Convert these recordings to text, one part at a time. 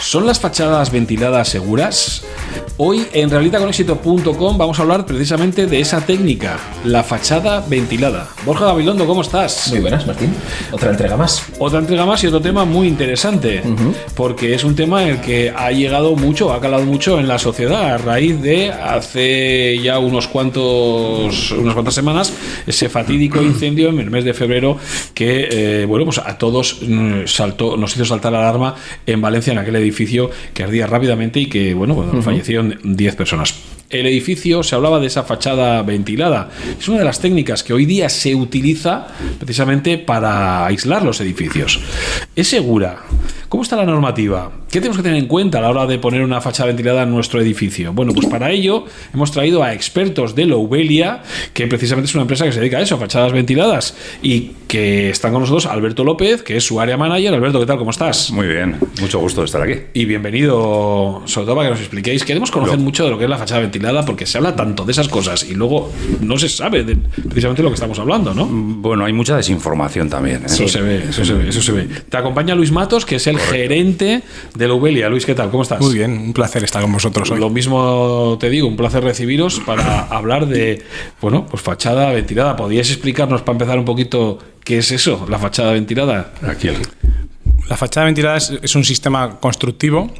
¿Son las fachadas ventiladas seguras? Hoy en realitaconexito.com vamos a hablar precisamente de esa técnica, la fachada ventilada. Borja Gabilondo, ¿cómo estás? Muy buenas, Martín. Otra entrega más. Otra entrega más y otro tema muy interesante, porque es un tema en el que ha llegado mucho, ha calado mucho en la sociedad a raíz de hace ya unas cuantas semanas ese fatídico incendio en el mes de febrero que, pues a todos nos hizo saltar la alarma en Valencia, en aquel edificio que ardía rápidamente y que, fallecieron 10 personas. El edificio, se hablaba de esa fachada ventilada. Es una de las técnicas que hoy día se utiliza precisamente para aislar los edificios. ¿Es segura? ¿Cómo está la normativa? ¿Qué tenemos que tener en cuenta a la hora de poner una fachada ventilada en nuestro edificio? Bueno, pues para ello hemos traído a expertos de Louvelia, que precisamente es una empresa que se dedica a eso, a fachadas ventiladas, y que están con nosotros Alberto López, que es su área manager. Alberto, ¿qué tal? ¿Cómo estás? Muy bien, mucho gusto de estar aquí. Y bienvenido, sobre todo para que nos expliquéis. Queremos conocer mucho de lo que es la fachada ventilada, porque se habla tanto de esas cosas y luego no se sabe precisamente de lo que estamos hablando, ¿no? Bueno, hay mucha desinformación también, ¿eh? Eso se ve. Te acompaña Luis Matos, que es el gerente de Louvelia. Luis, ¿qué tal? ¿Cómo estás? Muy bien, un placer estar con vosotros hoy. Lo mismo te digo, un placer recibiros para hablar de, pues fachada ventilada. ¿Podríais explicarnos, para empezar un poquito, qué es eso, la fachada ventilada? La fachada ventilada es un sistema constructivo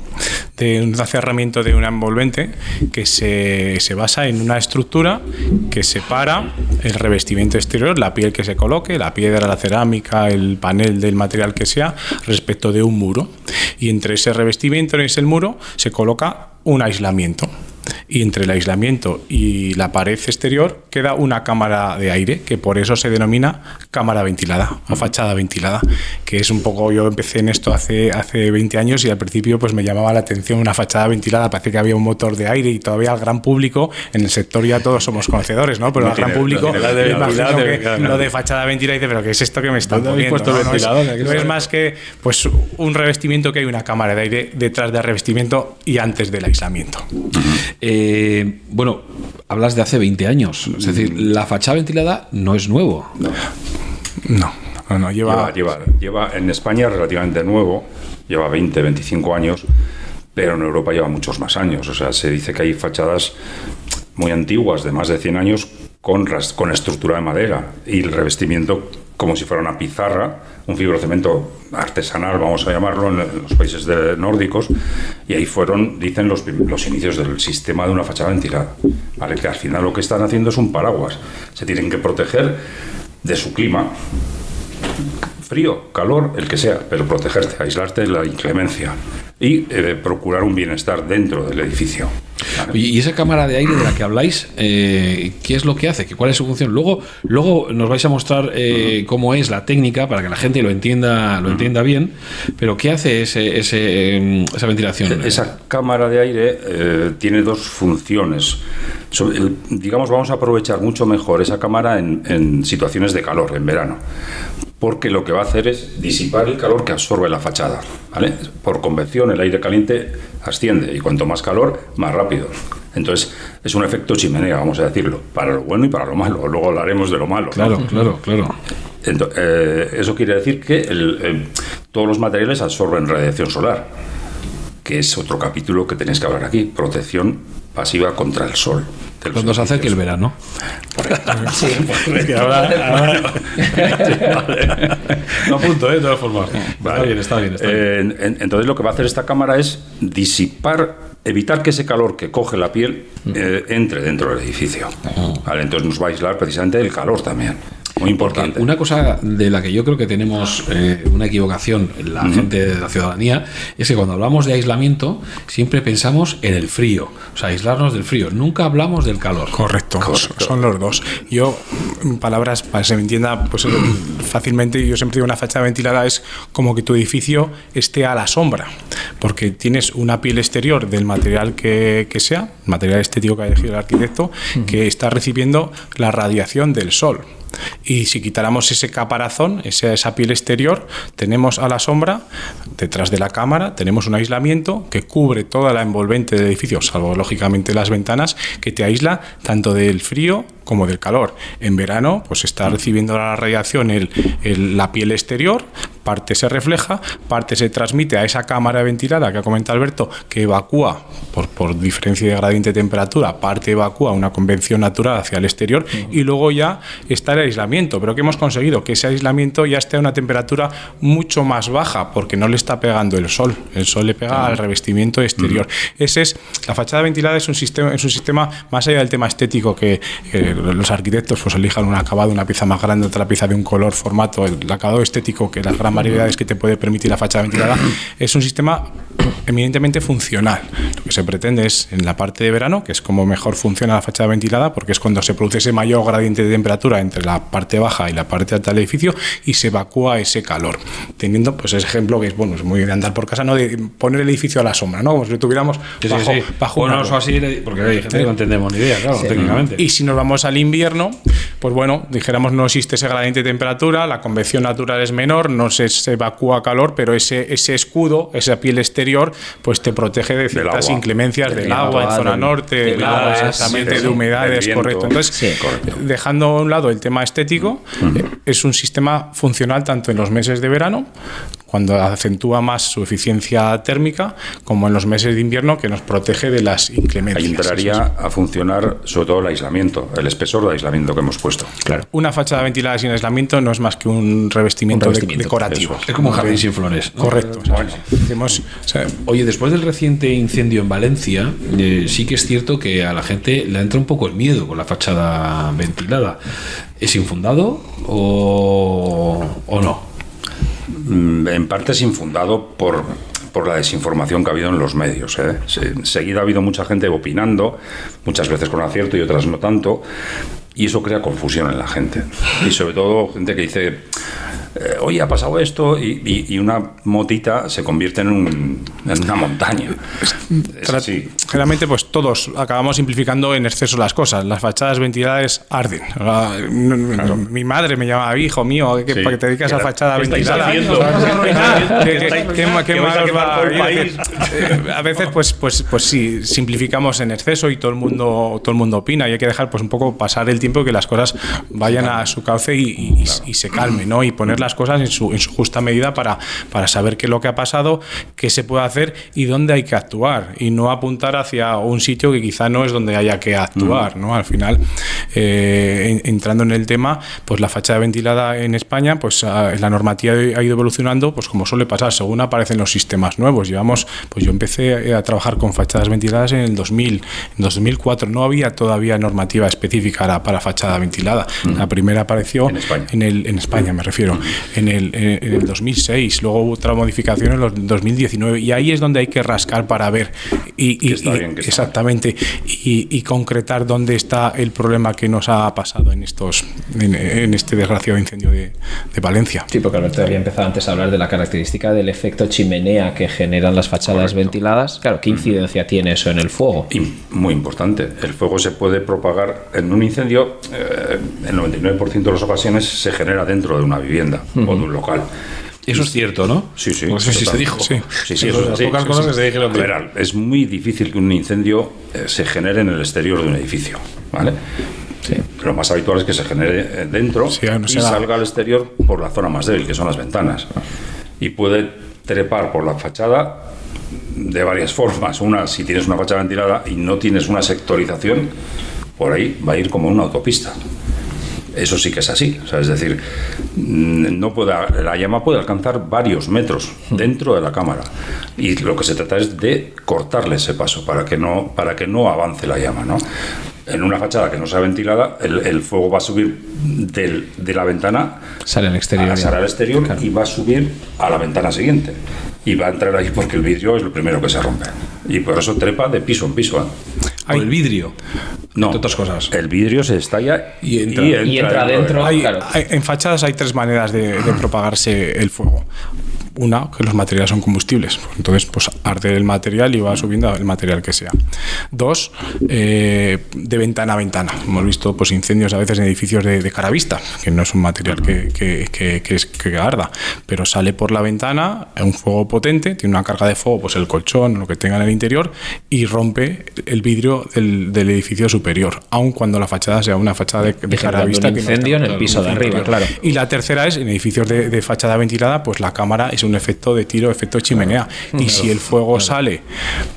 de un acerramiento de un envolvente que se basa en una estructura que separa el revestimiento exterior, la piel que se coloque, la piedra, la cerámica, el panel del material que sea, respecto de un muro. Y entre ese revestimiento y ese muro se coloca un aislamiento. Y entre el aislamiento y la pared exterior queda una cámara de aire, que por eso se denomina cámara ventilada o fachada ventilada, que es un poco, yo empecé en esto hace 20 años y al principio pues me llamaba la atención una fachada ventilada, parece que había un motor de aire y todavía al gran público, en el sector ya todos somos conocedores, ¿no? Pero al gran público lo de fachada ventilada dice, pero ¿qué es esto que me están poniendo? No es más que pues un revestimiento que hay una cámara de aire detrás del revestimiento y antes del aislamiento. Hablas de hace 20 años, es decir, la fachada ventilada no es nuevo. No, lleva en España relativamente nuevo, lleva 20, 25 años, pero en Europa lleva muchos más años. O sea, se dice que hay fachadas muy antiguas, de más de 100 años, con estructura de madera y el revestimiento como si fuera una pizarra, un fibrocemento artesanal, vamos a llamarlo, en los países nórdicos, y ahí dicen los inicios del sistema de una fachada ventilada, ¿vale? Que al final lo que están haciendo es un paraguas. Se tienen que proteger de su clima, frío, calor, el que sea, pero protegerte, aislarte de la inclemencia y procurar un bienestar dentro del edificio. ¿Vale? Y esa cámara de aire de la que habláis, ¿qué es lo que hace? ¿Cuál es su función? Luego nos vais a mostrar cómo es la técnica para que la gente lo entienda bien, pero ¿qué hace esa ventilación? Esa cámara de aire tiene dos funciones. Vamos a aprovechar mucho mejor esa cámara en situaciones de calor, en verano, porque lo que va a hacer es disipar el calor que absorbe la fachada, ¿vale? Por convección, el aire caliente asciende y cuanto más calor, más rápido. Entonces, es un efecto chimenea, vamos a decirlo, para lo bueno y para lo malo. Luego hablaremos de lo malo. Claro. Entonces, eso quiere decir que todos los materiales absorben radiación solar, que es otro capítulo que tenéis que hablar aquí, protección pasiva contra el sol. Cuando se acerque el verano. Sí, porque ahora... No apunto, de todas formas. Vale. Está bien. Entonces lo que va a hacer esta cámara es evitar que ese calor que coge la piel entre dentro del edificio. ¿Vale? Entonces nos va a aislar precisamente el calor también. Muy importante. Porque una cosa de la que yo creo que tenemos una equivocación en la gente de la ciudadanía es que cuando hablamos de aislamiento siempre pensamos en el frío, o sea, aislarnos del frío. Nunca hablamos del calor. Correcto. Son los dos. Yo, en palabras para que se me entienda pues, fácilmente, yo siempre digo una fachada ventilada es como que tu edificio esté a la sombra, porque tienes una piel exterior del material que sea, el material estético que haya elegido el arquitecto, que está recibiendo la radiación del sol. Y si quitáramos ese caparazón, esa piel exterior, tenemos a la sombra, detrás de la cámara, tenemos un aislamiento que cubre toda la envolvente del edificio, salvo lógicamente las ventanas, que te aísla tanto del frío como del calor. En verano, pues está recibiendo la radiación la piel exterior parte se refleja, parte se transmite a esa cámara ventilada que ha comentado Alberto, que evacúa, por diferencia de gradiente de temperatura, parte evacúa una convección natural hacia el exterior, y luego ya está el aislamiento. Pero ¿qué hemos conseguido? Que ese aislamiento ya esté a una temperatura mucho más baja, porque no le está pegando el sol le pega al revestimiento exterior. La fachada ventilada es un sistema más allá del tema estético, que los arquitectos pues elijan un acabado, una pieza más grande, otra pieza de un color, formato, el acabado estético, que las gran variedades que te puede permitir la fachada ventilada. Es un sistema eminentemente funcional. Lo que se pretende es, en la parte de verano, que es como mejor funciona la fachada ventilada, porque es cuando se produce ese mayor gradiente de temperatura entre la parte baja y la parte alta del edificio, y se evacúa ese calor. Teniendo pues ese ejemplo que es, bueno, es muy de andar por casa, ¿no? De poner el edificio a la sombra, ¿no? Como si lo tuviéramos bajo una bueno, así, porque hay gente que no entendemos ni idea, claro, técnicamente. Y si nos vamos al invierno, pues bueno, dijéramos, no existe ese gradiente de temperatura, la convección natural es menor, no se evacúa calor, pero ese escudo, esa piel exterior, pues te protege de ciertas inclemencias del agua en zona norte, exactamente, de humedades, correcto. Entonces, dejando a un lado el tema estético, es un sistema funcional tanto en los meses de verano, cuando acentúa más su eficiencia térmica, como en los meses de invierno, que nos protege de las inclemencias. Ahí entraría a funcionar sobre todo el aislamiento, el espesor de aislamiento que hemos puesto. Claro. Una fachada ventilada sin aislamiento no es más que un revestimiento decorativo. Es como un jardín sin flores, ¿no? Correcto. Oye, después del reciente incendio en Valencia, sí que es cierto que a la gente le entra un poco el miedo con la fachada ventilada. ¿Es infundado o no? En parte es infundado por la desinformación que ha habido en los medios. Enseguida ha habido mucha gente opinando, muchas veces con acierto y otras no tanto, y eso crea confusión en la gente. Y sobre todo gente que dice, oye, ha pasado esto, y una motita se convierte en una montaña. Generalmente pues todos acabamos simplificando en exceso las cosas. Las fachadas ventiladas arden. Claro. Mi madre me llamaba, hijo mío, ¿para que te dedicas a fachada ventilada? ¿Qué más os va a ir? A veces pues sí, simplificamos en exceso y todo el mundo opina, y hay que dejar pues un poco pasar el tiempo, que las cosas vayan a su cauce y se calmen, ¿no? Y poner las cosas en su justa medida para saber qué es lo que ha pasado, qué se puede hacer y dónde hay que actuar, y no apuntar hacia un sitio que quizá no es donde haya que actuar, ¿no? Al final, entrando en el tema, pues la fachada ventilada en España, pues la normativa ha ido evolucionando, pues como suele pasar, según aparecen los sistemas nuevos. Pues yo empecé a trabajar con fachadas ventiladas en el 2000, en 2004, no había todavía normativa específica para fachada ventilada. La primera apareció en España, me refiero, en el 2006, luego hubo otra modificación en el 2019, y ahí es donde hay que rascar para ver exactamente y concretar dónde está el problema que nos ha pasado en este desgraciado incendio de Valencia. Sí, porque Alberto había empezado antes a hablar de la característica del efecto chimenea que generan las fachadas ventiladas. Claro, ¿qué incidencia tiene eso en el fuego? Muy importante. El fuego se puede propagar en un incendio, el 99% de las ocasiones se genera dentro de una vivienda o de un local. Eso es cierto, ¿no? Sí. Pues eso sí se dijo. Sí, eso es pocas cosas que se dijeron. Es muy difícil que un incendio se genere en el exterior de un edificio, ¿vale? Sí. Lo más habitual es que se genere dentro y salga al exterior por la zona más débil, que son las ventanas. Y puede trepar por la fachada de varias formas. Una, si tienes una fachada ventilada y no tienes una sectorización, por ahí va a ir como una autopista. Eso sí que es así, o sea, es decir, la llama puede alcanzar varios metros dentro de la cámara, y lo que se trata es de cortarle ese paso para que no avance la llama, ¿no? En una fachada que no sea ventilada, el fuego va a subir de la ventana, sale al exterior, claro, y va a subir a la ventana siguiente, y va a entrar ahí porque el vidrio es lo primero que se rompe, y por eso trepa de piso en piso. ¿O el vidrio? No, entre otras cosas. El vidrio se estalla y entra dentro. En fachadas hay tres maneras de propagarse el fuego. una, que los materiales son combustibles. Entonces, pues arde el material y va subiendo el material que sea. 2, de ventana a ventana. Hemos visto pues incendios a veces en edificios de cara vista, que no es un material que arda, pero sale por la ventana, un fuego potente, tiene una carga de fuego, pues el colchón o lo que tenga en el interior, y rompe el vidrio del edificio superior, aun cuando la fachada sea una fachada de cara vista. Un incendio en el piso de arriba, claro. Y la tercera es, en edificios de fachada ventilada, pues la cámara es un efecto de tiro, efecto chimenea. Y si el fuego sale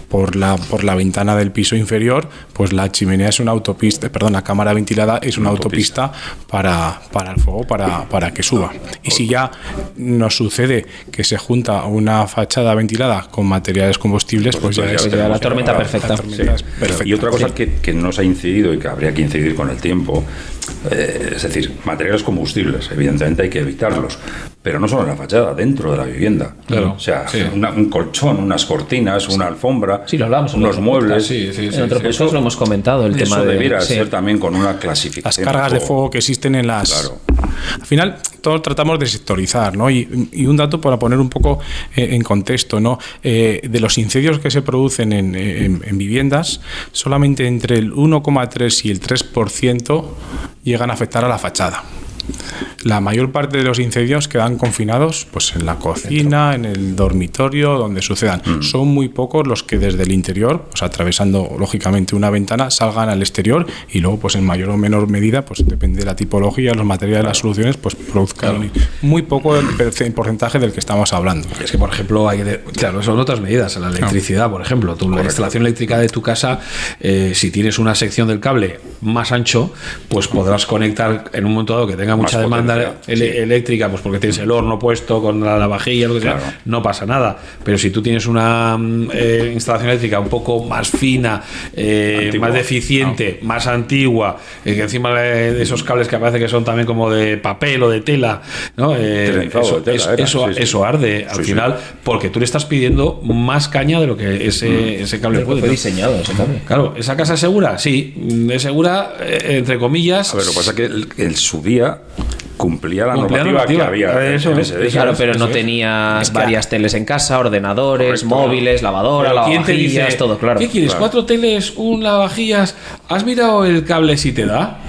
por la ventana del piso inferior, pues la chimenea es una autopista, perdón, la cámara ventilada es una autopista para el fuego, para que suba. Y si ya nos sucede que se junta una fachada ventilada con materiales combustibles, pues ya es la tormenta perfecta. Perfecto. Y otra cosa que nos ha incidido y que habría que incidir con el tiempo, es decir, materiales combustibles, evidentemente hay que evitarlos, pero no solo en la fachada, dentro de la vivienda. Claro, o sea, un colchón, unas cortinas, una alfombra, sí, lo hablamos unos muebles. En otro podcast lo hemos comentado, el tema de... debiera ser también con una clasificación. Las cargas de fuego que existen en las... Claro. Al final, todos tratamos de sectorizar, ¿no? Y un dato para poner un poco en contexto, ¿no? De los incendios que se producen en viviendas, solamente entre el 1,3 y el 3% llegan a afectar a la fachada. La mayor parte de los incendios quedan confinados pues en la cocina, en el dormitorio, donde sucedan. Son muy pocos los que desde el interior, pues atravesando lógicamente una ventana, salgan al exterior y luego pues en mayor o menor medida, pues depende de la tipología, los materiales, las soluciones, pues produzcan muy poco el porcentaje del que estamos hablando. Es que, por ejemplo, claro, son otras medidas. La electricidad, por ejemplo, la instalación eléctrica de tu casa, si tienes una sección del cable más ancho, pues podrás conectar en un momento dado que tenga mucha demanda eléctrica, pues porque tienes el horno puesto con la vajilla, lo que sea, no pasa nada. Pero si tú tienes una instalación eléctrica un poco más fina, más deficiente, más antigua, que encima de esos cables que parece que son también como de papel o de tela, ¿no? Eso arde al final, porque tú le estás pidiendo más caña de lo que ese cable puede. Fue diseñado ese cable. Claro, ¿esa casa es segura? Sí, es segura, entre comillas. A ver, lo que pasa es que en su día cumplía la normativa que había. Claro, pero no tenías varias teles en casa, ordenadores, móviles, lavadora, lavavajillas, todo, claro. ¿Qué quieres? Claro. 4 teles, un lavavajillas. ¿Has mirado el cable si te da?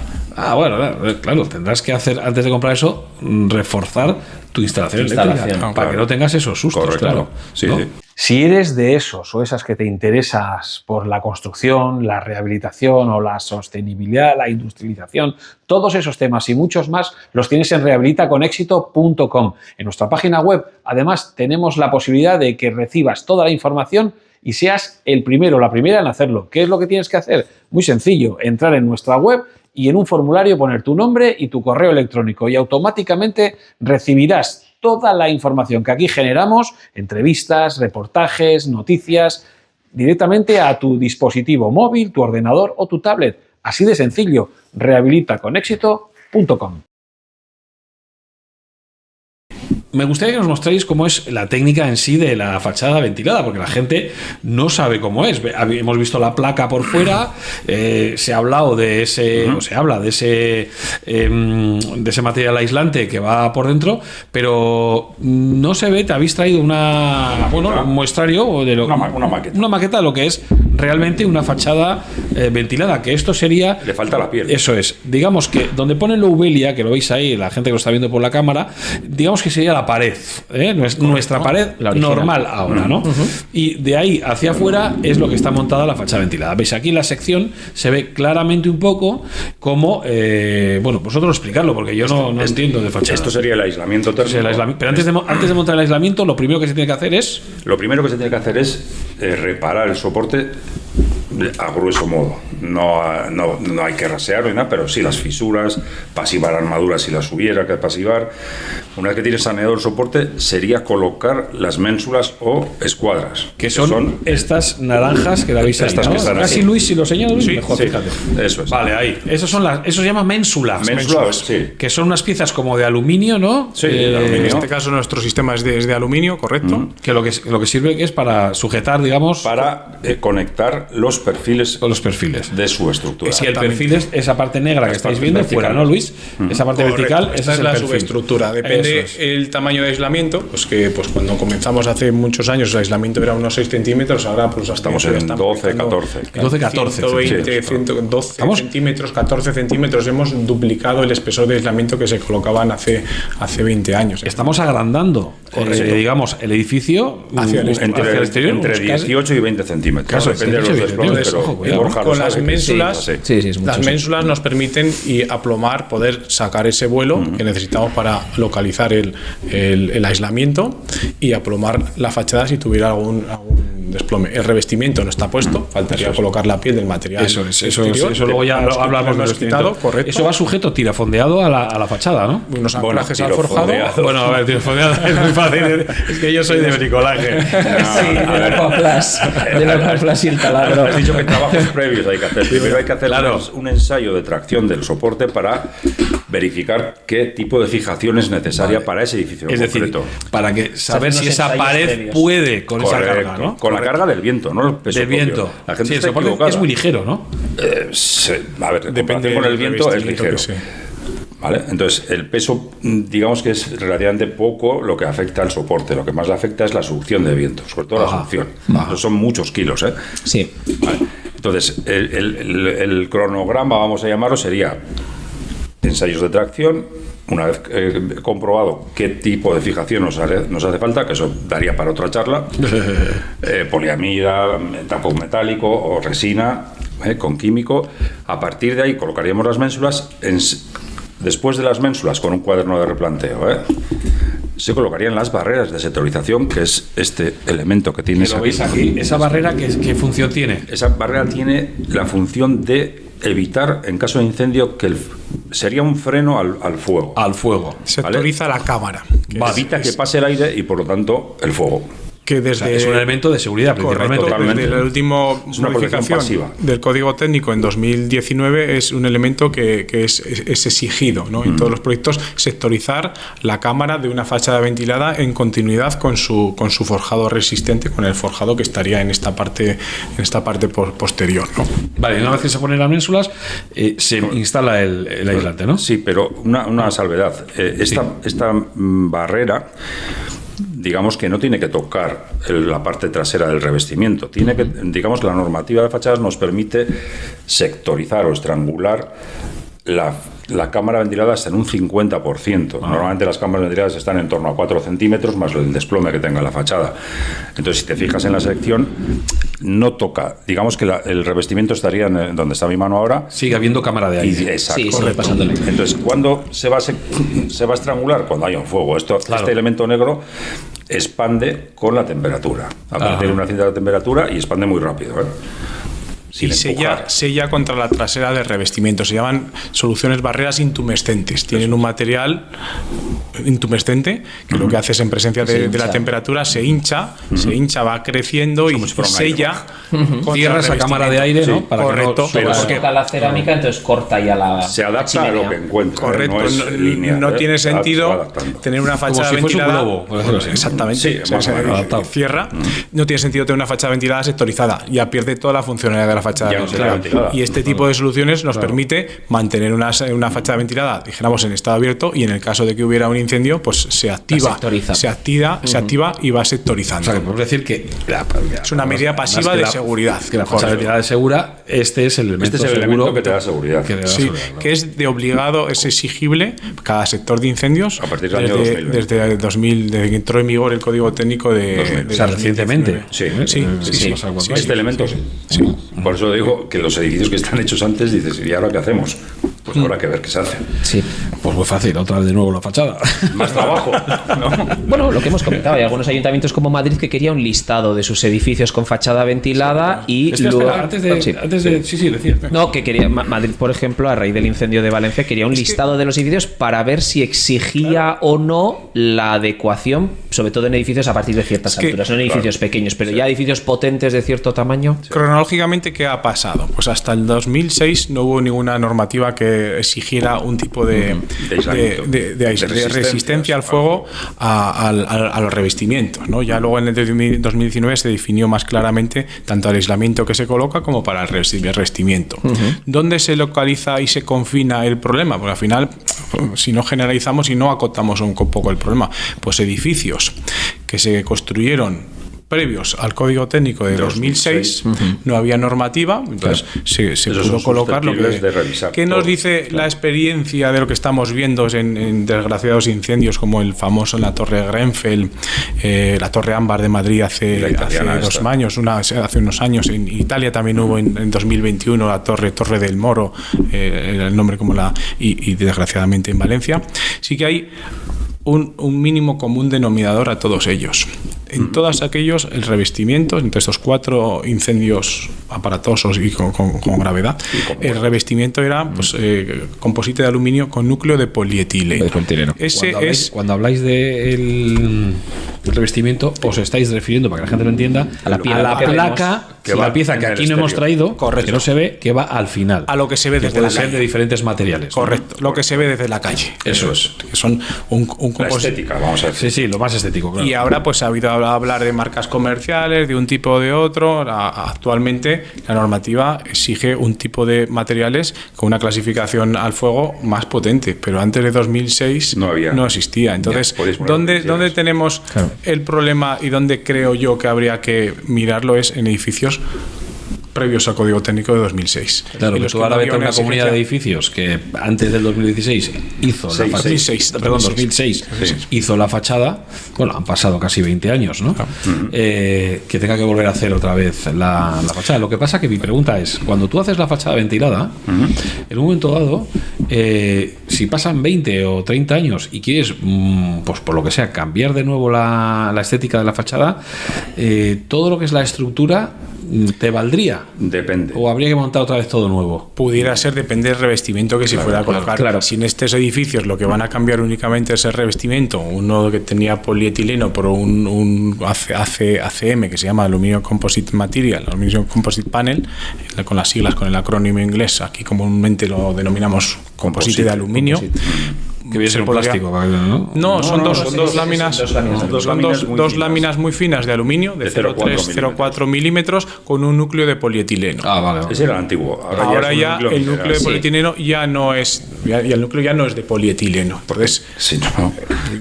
Bueno, claro, tendrás que hacer, antes de comprar eso, reforzar tu instalación eléctrica para que no tengas esos sustos. Correcto. Claro. Sí, ¿no? sí. Si eres de esos o esas que te interesas por la construcción, la rehabilitación o la sostenibilidad, la industrialización, todos esos temas y muchos más los tienes en rehabilitaconexito.com. En nuestra página web, además, tenemos la posibilidad de que recibas toda la información y seas el primero o la primera en hacerlo. ¿Qué es lo que tienes que hacer? Muy sencillo, entrar en nuestra web y en un formulario poner tu nombre y tu correo electrónico y automáticamente recibirás toda la información que aquí generamos, entrevistas, reportajes, noticias, directamente a tu dispositivo móvil, tu ordenador o tu tablet. Así de sencillo, rehabilitaconexito.com. Me gustaría que nos mostréis cómo es la técnica en sí de la fachada ventilada, porque la gente no sabe cómo es. Hemos visto la placa por fuera, se ha hablado de ese, o se habla de ese material aislante que va por dentro, pero no se ve. Te habéis traído un muestrario de una maqueta. Una maqueta de lo que es realmente una fachada ventilada, que esto sería... Le falta la piel. Eso es. Digamos que donde pone Lobelia, que lo veis ahí, la gente que lo está viendo por la cámara, digamos que sería la pared, nuestra pared normal ahora, ¿no? Y de ahí hacia afuera es lo que está montada la fachada ventilada. Veis aquí en la sección se ve claramente un poco cómo, vosotros explicarlo, porque yo no entiendo de fachada. Esto sería el aislamiento térmico. Pero antes de montar el aislamiento, lo primero que se tiene que hacer es... Lo primero que se tiene que hacer es reparar el soporte a grueso modo. No hay que rasearlo ni nada, pero sí las fisuras, pasivar armaduras si las hubiera que pasivar. Una vez que tienes saneado el soporte, sería colocar las ménsulas o escuadras. Que son estas naranjas que la veis ahí, estas, ¿no? que están Casi aquí. Luis, si lo señalo, Sí, mejor, sí. fíjate. Eso es. Vale, ahí. Eso se llama ménsulas. Ménsulas, sí. Que son unas piezas como de aluminio, ¿no? Sí, de aluminio. En este caso nuestro sistema es de aluminio, correcto. Que lo que sirve es para sujetar, digamos... Para conectar los perfiles Con los perfiles. de su estructura. Es que el perfil es esa parte negra que estáis viendo fuera, ¿no, Luis? Esa parte vertical, Esa esa es el la perfil. subestructura. Depende Eso es. el tamaño de aislamiento, pues que pues cuando comenzamos hace muchos años el aislamiento era unos 6 centímetros, ahora pues Estamos en 12, 14. 12, 14. 120, sí. 112 ¿Estamos? centímetros, 14 centímetros. Hemos duplicado el espesor de aislamiento que se colocaban hace 20 años. Estamos agrandando, digamos, el edificio Hacia el hacia el exterior. Entre pues casi. 18 y 20 centímetros. Caso, Depende de los 18 y 20 desplomes, pero ojo, cuidado. Borja lo Con sabe las que ménsulas, sí, Sí, sí, es mucho. las ménsulas nos permiten y aplomar, poder sacar ese vuelo que necesitamos para localizar el aislamiento y aplomar la fachada si tuviera algún desplome. El revestimiento no está puesto, faltaría colocar la piel del material. Eso es, exterior. eso luego ya Hemos hablamos quitado, del quitado, revestimiento. correcto. Eso va sujeto tirafondeado a la fachada, ¿no? Unos anclajes al tiro forjado. fondeado. Bueno, a ver, tirafondeado es muy fácil. Es que yo soy de bricolaje. Sí, de la Coplas. De la Coplas y el taladro. Has dicho que trabajos previos hay que hacer. Primero hay que hacer Claro. un ensayo de tracción del soporte para verificar qué tipo de fijación es necesaria para ese edificio Es decir, concreto. para que saber unos si esa ensayos pared previos. puede con esa Correcto, carga, ¿no? con la carga del viento, no el peso Del propio. viento. La gente Sí, el está soporte equivocada. es muy ligero, ¿no? A ver, en Depende comparación con el del viento es revestimiento ligero. que sea. ¿Vale? Entonces, el peso, digamos que es relativamente poco lo que afecta al soporte. Lo que más le afecta es la succión de viento, sobre todo Ajá. la succión. Eso son muchos kilos, ¿eh? Sí. Vale. Entonces, el cronograma, vamos a llamarlo, sería ensayos de tracción. Una vez comprobado qué tipo de fijación nos hace falta, que eso daría para otra charla, poliamida, tampón metálico o resina con químico. A partir de ahí colocaríamos las ménsulas. Después de las ménsulas, con un cuaderno de replanteo, se colocarían las barreras de sectorización, que es este elemento que tienes ¿Lo veis aquí? ¿Esa barrera qué función tiene? Esa barrera tiene la función de evitar, en caso de incendio, que sería un freno al fuego. Al fuego. Sectoriza la cámara. Que Evita que pase el aire y, por lo tanto, el fuego. que O desde sea, es un elemento de seguridad, principalmente. correcto, Totalmente. desde la última Es una protección modificación pasiva. del Código Técnico en 2019 es un elemento que es exigido, ¿no? En todos los proyectos, sectorizar la cámara de una fachada ventilada en continuidad con su forjado resistente, con el forjado que estaría en esta parte posterior, ¿no? Vale, una vez que se ponen las ménsulas, se instala el aislante, ¿no? Sí, pero una salvedad. Esta barrera, digamos que no tiene que tocar la parte trasera del revestimiento. Tiene que, digamos, la normativa de fachadas nos permite sectorizar o estrangular la cámara ventilada hasta en un 50%. Normalmente las cámaras ventiladas están en torno a 4 centímetros más el desplome que tenga la fachada. Entonces, si te fijas en la sección, no toca. Digamos que el revestimiento estaría en donde está mi mano ahora. Sigue habiendo cámara de aire. Exacto. Sí, sigue pasándole. Entonces, ¿cuándo se va a estrangular? Cuando haya un fuego. Este elemento negro expande con la temperatura. A partir de una cierta temperatura y expande muy rápido, sin Y empujar. sella contra la trasera del revestimiento. Se llaman soluciones barreras intumescentes. Tienen un material intumescente que lo que hace es, en presencia de la temperatura, se hincha, va creciendo y como si fuera un sella contra Cierra el esa cámara de aire, revestimiento. ¿no? Para que no Correcto. suba. Pero Toca la cerámica, entonces corta ya la Se adapta chimenea. a lo que encuentra. Correcto, No, es lineal, no tiene Se va sentido adaptando. tener una fachada si fuese un ventilada. globo, por decirlo así. Exactamente. Sí, más o menos. Adaptado. Cierra. No tiene sentido tener una fachada ventilada sectorizada. Ya pierde toda la funcionalidad de la fachada Ya no ventilada. sería ventilada. Y este tipo de soluciones nos permite mantener una fachada ventilada, dijéramos, en estado abierto, y en el caso de que hubiera un incendio, pues se activa. sectoriza. Se activa y va sectorizando. O sea, que podemos decir que Es una medida pasiva que de seguridad. Que la fachada Correcto. ventilada es segura, este es el elemento Este es el seguro elemento que te da seguridad. que te da Sí, seguridad, ¿no? que es de obligado, es exigible cada sector de incendios A partir del año 2020. desde 2000, desde que entró en vigor el Código Técnico de 2000. O sea, recientemente. Sí, Sí. Este elemento sí. Por eso digo que los edificios que están hechos antes, dices, ¿y ahora qué hacemos? Pues habrá que ver qué se hace. Sí. Pues muy fácil, otra vez de nuevo la fachada. Más trabajo, ¿no? Bueno, lo que hemos comentado, hay algunos ayuntamientos como Madrid que quería un listado de sus edificios con fachada ventilada y Espera, luego... antes de sí, decía. No, que quería Madrid, por ejemplo, a raíz del incendio de Valencia, quería un listado de los edificios para ver si exigía o no la adecuación, sobre todo en edificios a partir de ciertas alturas, no en edificios pequeños, pero ya edificios potentes de cierto tamaño. Cronológicamente, ¿qué ha pasado? Pues hasta el 2006 no hubo ninguna normativa que exigiera un tipo de resistencia al fuego a los revestimientos, ¿no? Ya luego en el 2019 se definió más claramente tanto el aislamiento que se coloca como para el revestimiento. ¿Dónde se localiza y se confina el problema? Porque al final, si no generalizamos y no acotamos un poco el problema, pues edificios que se construyeron previos al Código Técnico de 2006, no había normativa, entonces se pudo colocar lo que... ¿Qué nos dice la experiencia de lo que estamos viendo en desgraciados incendios como el famoso en la Torre Grenfell, la Torre Ámbar de Madrid hace 2 años, hace unos años, en Italia también hubo en 2021 la Torre del Moro, era el nombre como y desgraciadamente en Valencia? Sí que hay un mínimo común denominador a todos ellos. En todos aquellos, el revestimiento, entre estos 4 incendios aparatosos y con gravedad, el revestimiento era composite de aluminio con núcleo de polietileno. Cuando habláis del revestimiento, os estáis refiriendo, para que la gente lo entienda, a la placa, la pieza que aquí no hemos traído, que no se ve, que va al final. A lo que se ve desde la calle. De diferentes materiales. Correcto, ¿no? Lo que se ve desde la calle. Eso es. Que son un composite. Estética, vamos a decir. Sí, lo más estético, claro. Y ahora pues ha habido hablar de marcas comerciales, de un tipo o de otro. Actualmente la normativa exige un tipo de materiales con una clasificación al fuego más potente, pero antes de 2006 no existía. Entonces, ¿dónde tenemos el problema y dónde creo yo que habría que mirarlo es en edificios previos al Código Técnico de 2006. Claro, que tú ahora vete a una comunidad de edificios que antes del 2016 hizo 2006 hizo la fachada, bueno, han pasado casi 20 años, ¿no? Que tenga que volver a hacer otra vez la fachada. Lo que pasa que mi pregunta es, cuando tú haces la fachada ventilada, en un momento dado, si pasan 20 o 30 años y quieres, pues por lo que sea, cambiar de nuevo la estética de la fachada, todo lo que es la estructura, ¿te valdría? Depende. ¿O habría que montar otra vez todo nuevo? Pudiera ser, depende del revestimiento que se fuera a colocar. Claro. Si en estos edificios lo que van a cambiar únicamente es el revestimiento, uno que tenía polietileno por un ACM, que se llama Aluminio Composite Material, Aluminio Composite Panel, con las siglas, con el acrónimo inglés, aquí comúnmente lo denominamos composite de aluminio. Que viene ser plástico, ¿no? No, son dos láminas. Dos láminas muy finas de aluminio, de 0,3-0,4 milímetros, con un núcleo de polietileno. Vale. Ese era el antiguo. Ahora ya el núcleo de polietileno ya no es. El núcleo ya no es de polietileno. Entonces,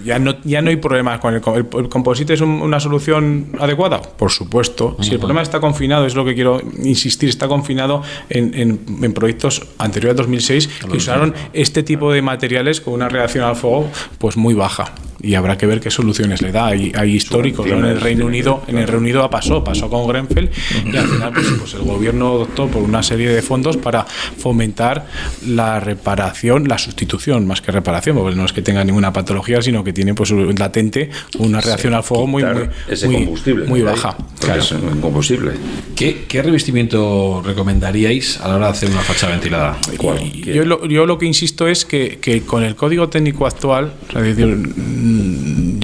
ya no hay problemas con el composite. ¿Es una solución adecuada? Por supuesto. Si el problema está confinado, es lo que quiero insistir, está confinado en proyectos anteriores al 2006 que usaron este tipo de materiales con una reacción al fuego pues muy baja, y habrá que ver qué soluciones le da. Hay históricos, ¿no? En el Reino Unido pasó con Grenfell, y al final pues el gobierno optó por una serie de fondos para fomentar la reparación, la sustitución más que reparación, porque no es que tenga ninguna patología, sino que tiene pues latente una reacción al fuego muy baja. Claro. Es un combustible. ¿Qué revestimiento recomendaríais a la hora de hacer una fachada ventilada? Yo lo que insisto es que con el Código Técnico actual,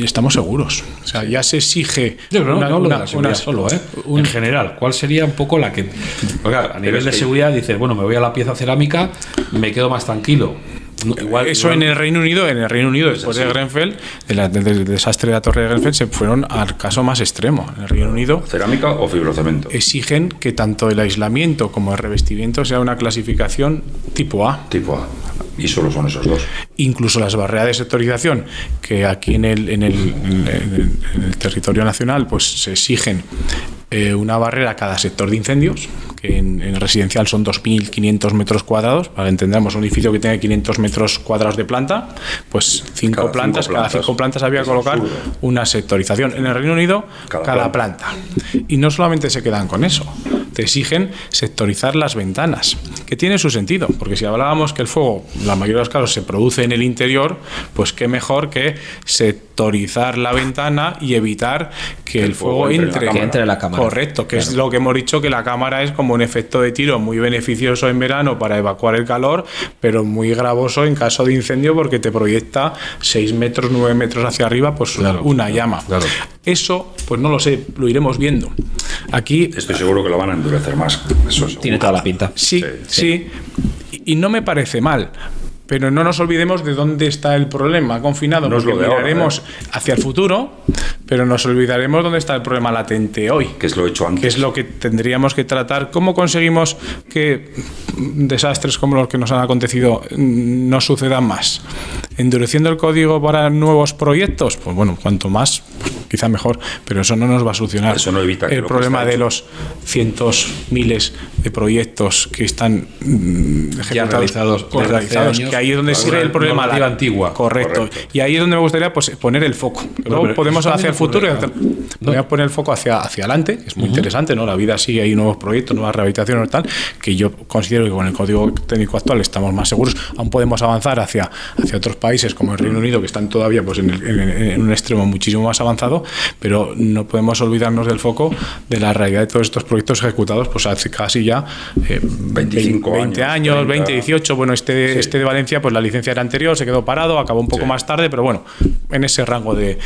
estamos seguros. O sea, ya se exige. Yo creo una solo, en general, ¿cuál sería un poco la que? Porque, a nivel de seguridad dices, bueno, me voy a la pieza cerámica, me quedo más tranquilo. En el Reino Unido, después de Grenfell, del desastre de la Torre de Grenfell, se fueron al caso más extremo. En el Reino Unido, ¿cerámica o fibrocemento? Exigen que tanto el aislamiento como el revestimiento sea una clasificación tipo A. Y solo son esos dos. Incluso las barreras de sectorización, que aquí en el territorio nacional pues se exigen una barrera a cada sector de incendios, que en residencial son 2.500 metros cuadrados. Para que entendamos, un edificio que tenga 500 metros cuadrados de planta, pues cada 5 plantas había que colocar una sectorización. En el Reino Unido, cada planta. Y no solamente se quedan con eso, te exigen sectorizar las ventanas, que tiene su sentido, porque si hablábamos que el fuego, la mayoría de los casos, se produce en el interior, pues qué mejor que sectorizar la ventana y evitar que el fuego entre en la cámara. Correcto, que es lo que hemos dicho, que la cámara es como un efecto de tiro muy beneficioso en verano para evacuar el calor, pero muy gravoso en caso de incendio, porque te proyecta 6 metros, 9 metros hacia arriba, pues una llama. Claro. Eso, pues no lo sé, lo iremos viendo. Aquí estoy seguro que lo van a endurecer más. Tiene toda la pinta. Sí. Y no me parece mal. Pero no nos olvidemos de dónde está el problema confinado, porque miraremos hacia el futuro, pero nos olvidaremos dónde está el problema latente hoy. Que es lo hecho antes. Que es lo que tendríamos que tratar. ¿Cómo conseguimos que desastres como los que nos han acontecido no sucedan más? ¿Endureciendo el código para nuevos proyectos? Pues bueno, cuanto más, quizá mejor, pero eso no nos va a solucionar. Eso no evita que el problema de los cientos, miles de proyectos que están ya realizados, que ahí es donde sigue el problema. La antigua. Correcto. Y ahí es donde me gustaría pues, poner el foco. Luego podemos hacia el futuro podemos poner el foco hacia adelante, que es muy interesante, ¿no? La vida sigue, hay nuevos proyectos, nuevas rehabilitaciones y tal, que yo considero que con el código técnico actual estamos más seguros. Aún podemos avanzar hacia otros países como el Reino Unido, que están todavía pues, en un extremo muchísimo más avanzado, pero no podemos olvidarnos del foco de la realidad de todos estos proyectos ejecutados pues hace casi ya 20 años, 20, 18. Bueno, este de Valencia, pues la licencia era anterior, se quedó parado, acabó un poco más tarde, pero bueno, en ese rango de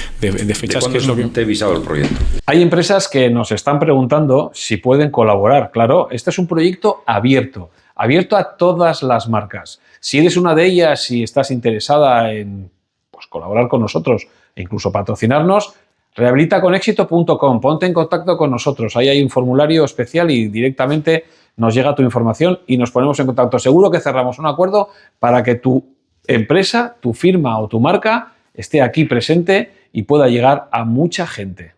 fechas. ¿De cuándo te he visado el proyecto? Hay empresas que nos están preguntando si pueden colaborar. Claro, este es un proyecto abierto a todas las marcas. Si eres una de ellas y estás interesada en pues, colaborar con nosotros e incluso patrocinarnos, rehabilitaconexito.com, ponte en contacto con nosotros. Ahí hay un formulario especial y directamente nos llega tu información y nos ponemos en contacto. Seguro que cerramos un acuerdo para que tu empresa, tu firma o tu marca esté aquí presente y pueda llegar a mucha gente.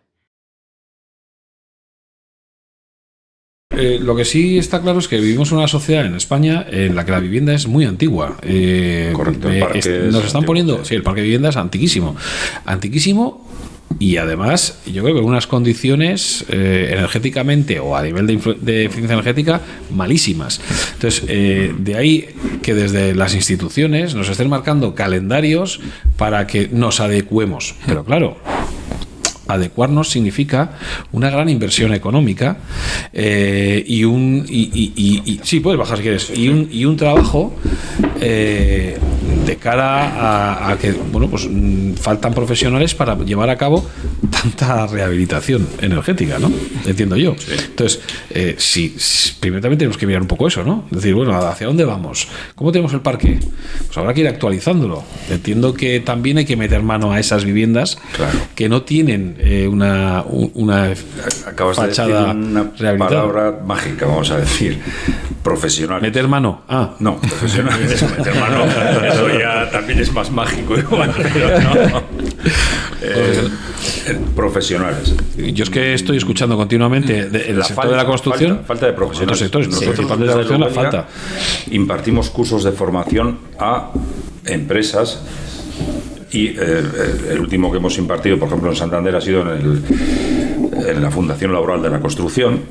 Lo que sí está claro es que vivimos en una sociedad en España en la que la vivienda es muy antigua. Correcto. Nos están poniendo... Sí, el parque de vivienda es antiquísimo. Y además, yo creo que en unas condiciones energéticamente o a nivel de eficiencia energética malísimas. Entonces, de ahí que desde las instituciones nos estén marcando calendarios para que nos adecuemos. Pero claro, adecuarnos significa una gran inversión económica sí, puedes bajar si quieres, y un trabajo de cara a que bueno, pues faltan profesionales para llevar a cabo tanta rehabilitación energética, ¿no? Entiendo yo. Sí. Entonces, primero también tenemos que mirar un poco eso, ¿no? Es decir, bueno, ¿hacia dónde vamos? ¿Cómo tenemos el parque? Pues habrá que ir actualizándolo. Entiendo que también hay que meter mano a esas viviendas que no tienen una acabas fachada de decir una palabra mágica, vamos a decir, profesional. ¿Meter mano? No, profesional. Eso, meter mano, eso ya también es más mágico igual, pero no. Profesionales. Yo es que estoy escuchando continuamente el sector de la construcción. Falta de profesionales. Sectores, nosotros de la construcción la falta. Impartimos cursos de formación a empresas. Y el último que hemos impartido, por ejemplo, en Santander ha sido en la Fundación Laboral de la Construcción.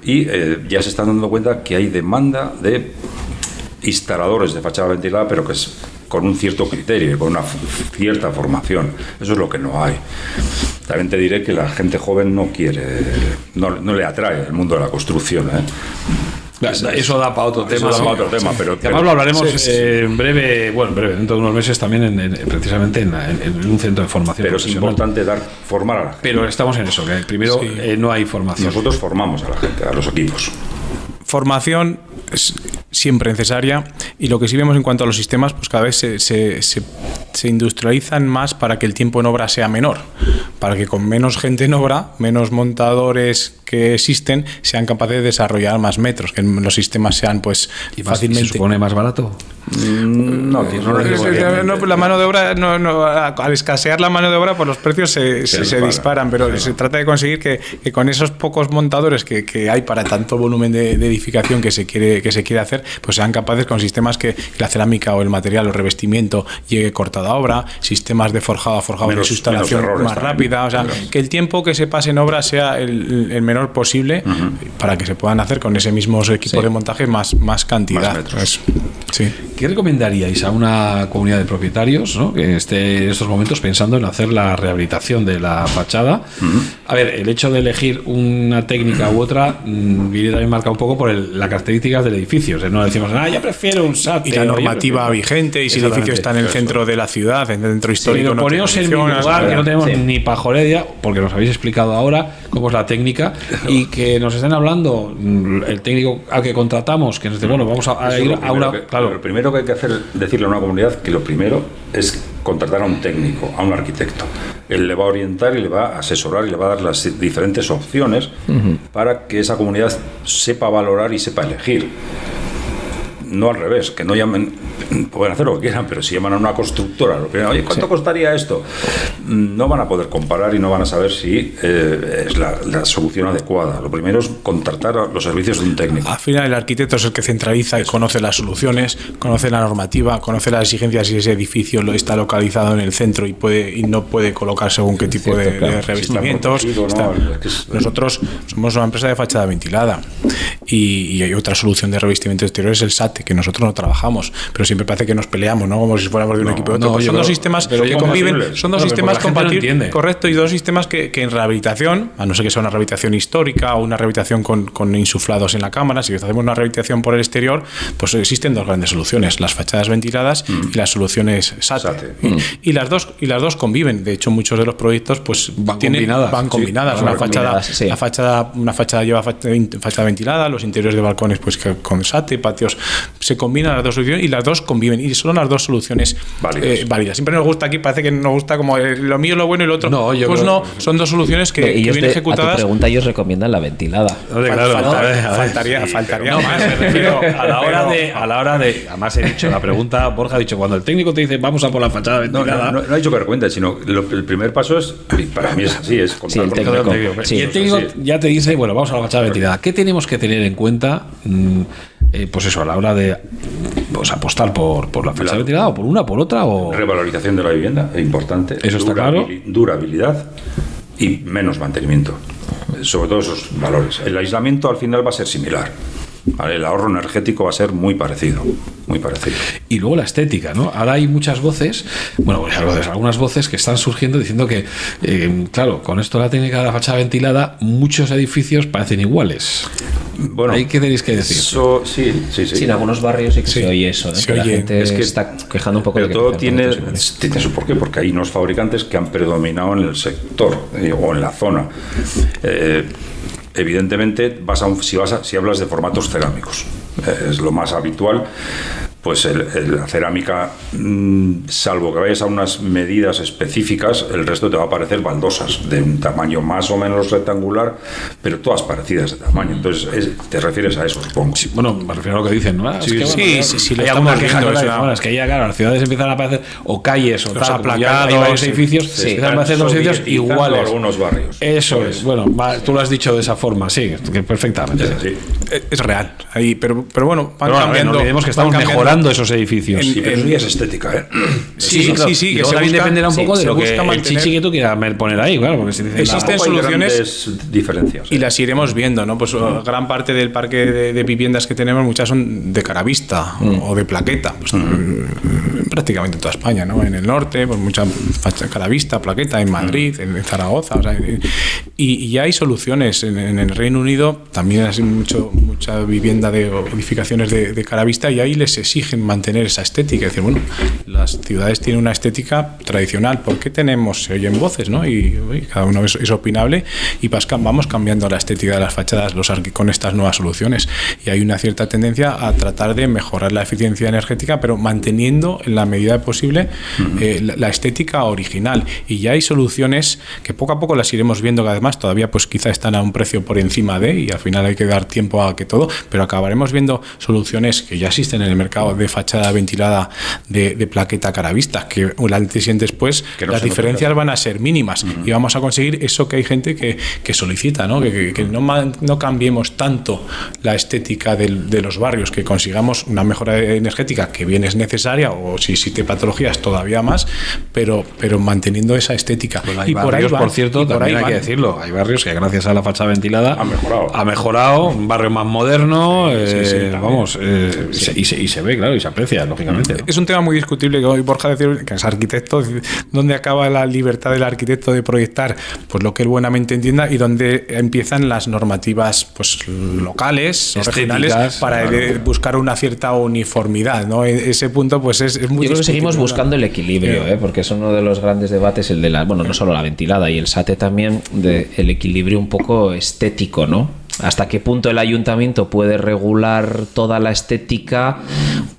Y ya se están dando cuenta que hay demanda de instaladores de fachada ventilada, pero que es con un cierto criterio, con una cierta formación. Eso es lo que no hay. También te diré que la gente joven no le atrae el mundo de la construcción, Eso da para otro tema. Pero además lo hablaremos en breve, dentro de unos meses también precisamente en un centro de formación. Pero es importante formar a la gente. Pero estamos en eso, que primero no hay formación. Nosotros formamos a la gente, a los equipos. Formación es siempre necesaria, y lo que sí vemos en cuanto a los sistemas, pues cada vez se industrializan más para que el tiempo en obra sea menor, para que con menos gente en obra, menos montadores que existen, sean capaces de desarrollar más metros, que los sistemas sean pues ¿Y fácilmente. ¿Se supone más barato? No, la mano de obra, al escasear la mano de obra, pues los precios se disparan, pero se trata de conseguir que con esos pocos montadores que hay para tanto volumen de edificación que se quiere hacer, pues sean capaces con sistemas que la cerámica o el material o revestimiento llegue cortada a obra, sistemas de forjado a forjado de su instalación más rápida, o sea, que el tiempo que se pase en obra sea el menor posible para que se puedan hacer con ese mismo equipo de montaje más cantidad. Más ¿Qué recomendaríais a una comunidad de propietarios, ¿no?, que esté en estos momentos pensando en hacer la rehabilitación de la fachada? A ver, el hecho de elegir una técnica u otra viene también marcado un poco por las características del edificio. O sea, no decimos, yo prefiero un SAT. Y la normativa vigente, y si el edificio está en el centro de la ciudad, en el centro histórico. Lo ponemos en un lugar que no tenemos ni pajoredia, porque nos habéis explicado ahora cómo es la técnica, y que nos estén hablando el técnico al que contratamos, que nos dice, bueno, vamos a ir a una... Claro, lo primero que hay que hacer, decirle a una comunidad que lo primero es contratar a un técnico, a un arquitecto. Él le va a orientar y le va a asesorar y le va a dar las diferentes opciones para que esa comunidad sepa valorar y sepa elegir. No al revés, que no llamen, pueden hacer lo que quieran, pero si llaman a una constructora, lo primero, oye, ¿cuánto costaría esto? No van a poder comparar y no van a saber si es la solución adecuada. Lo primero es contratar los servicios de un técnico. Al final el arquitecto es el que centraliza y conoce las soluciones, conoce la normativa, conoce las exigencias si ese edificio está localizado en el centro y no puede colocar según qué tipo de revestimientos. Nosotros somos una empresa de fachada ventilada y hay otra solución de revestimiento exterior, es el SAT, que nosotros no trabajamos, pero siempre parece que nos peleamos, ¿no? Como si fuéramos de un equipo de otro. Son dos sistemas que conviven, son dos sistemas compatibles, correcto, y dos sistemas que en rehabilitación, a no ser que sea una rehabilitación histórica o una rehabilitación con insuflados en la cámara, si hacemos una rehabilitación por el exterior, pues existen dos grandes soluciones, las fachadas ventiladas y las soluciones SAT. Y las dos conviven. De hecho, muchos de los proyectos pues van combinadas. Una fachada lleva fachada ventilada, los interiores de balcones pues con SAT, patios, se combinan las dos soluciones y las dos conviven y son las dos soluciones válidas. Siempre nos gusta aquí, parece que nos gusta como lo mío es lo bueno y lo otro. Son dos soluciones que bien ejecutadas. A tu pregunta, ellos recomiendan la ventilada. Faltaría más. Me refiero a la hora de además he dicho la pregunta, Borja ha dicho, cuando el técnico te dice vamos a por la fachada ventilada. No ha dicho que recomienda, sino el primer paso es, para mí es así, es contar el técnico. Y el técnico ya te dice, bueno, vamos a la fachada ventilada. ¿Qué tenemos que tener en cuenta? Pues eso, a la hora de apostar por la fachada ventilada o por una, por otra. Revalorización de la vivienda, es importante. Eso está claro. Durabilidad y menos mantenimiento. Sobre todo esos valores. El aislamiento al final va a ser similar. ¿Vale? El ahorro energético va a ser muy parecido. Y luego la estética, ¿no? Ahora hay muchas voces, algunas voces que están surgiendo diciendo que, claro, con esto de la técnica de la fachada ventilada, muchos edificios parecen iguales. Bueno, ¿Ahí qué tenéis que decir? Eso, sí. En algunos barrios sí que se oye eso, que la gente está quejando un poco de que... Pero todo tiene su porqué, porque hay unos fabricantes que han predominado en el sector o en la zona. Evidentemente, si hablas de formatos cerámicos, es lo más habitual, pues la cerámica, salvo que vayas a unas medidas específicas, el resto te va a parecer baldosas, de un tamaño más o menos rectangular, pero todas parecidas de tamaño. Entonces, te refieres a eso, supongo. Sí, bueno, me refiero a lo que dicen, ¿no? Sí, hay alguna queja, es que ya, claro, las ciudades empiezan a aparecer, o calles, o tal, aplacados, hay varios edificios, empiezan a aparecer los edificios iguales. Algunos barrios. Eso es, bueno, tú lo has dicho de esa forma, sí, que perfectamente. Es real, ahí, pero bueno, van cambiando. No olvidemos que estamos mejorando esos edificios. Pero eso ya es estética, ¿eh? Sí. Y también dependerá un poco de lo que el chichi que tú quieras poner ahí, claro, porque si dices, existen soluciones diferencias. Y las iremos viendo, ¿no? Pues gran parte del parque de viviendas que tenemos, muchas son de caravista o de plaqueta, pues, prácticamente en toda España, ¿no? En el norte, pues mucha caravista, plaqueta, en Madrid, en Zaragoza, y ya hay soluciones. En el Reino Unido también hay mucha vivienda de edificaciones de caravista y ahí les exigen mantener esa estética. Es decir, bueno, las ciudades tienen una estética tradicional, ¿por qué se oyen voces, ¿no? Y cada uno es opinable y vamos cambiando la estética de las fachadas con estas nuevas soluciones. Y hay una cierta tendencia a tratar de mejorar la eficiencia energética, pero manteniendo en la medida posible la estética original. Y ya hay soluciones que poco a poco las iremos viendo, que además todavía pues quizá están a un precio por encima y al final hay que dar tiempo a que todo, pero acabaremos viendo soluciones que ya existen en el mercado de fachada ventilada de plaqueta caravista, que el antes y el después las diferencias van a ser mínimas y vamos a conseguir eso que hay gente que solicita, ¿no? Que no cambiemos tanto la estética de los barrios, que consigamos una mejora energética que bien es necesaria, o si existe patologías todavía más, pero manteniendo esa estética. Bueno, hay barrios, por cierto, también hay que decirlo, hay barrios que gracias a la fachada ventilada ha mejorado, un barrio más moderno, y se ve claro, y se aprecia, lógicamente, ¿no? Es un tema muy discutible, que hoy Borja decía que es arquitecto, dónde acaba la libertad del arquitecto de proyectar pues lo que él buenamente entienda y dónde empiezan las normativas pues locales o regionales para buscar una cierta uniformidad, ¿no? Ese punto pues es muy Yo creo que seguimos buscando el equilibrio, porque es uno de los grandes debates, el de no solo la ventilada y el SATE también, el equilibrio un poco estético, ¿no? ¿Hasta qué punto el ayuntamiento puede regular toda la estética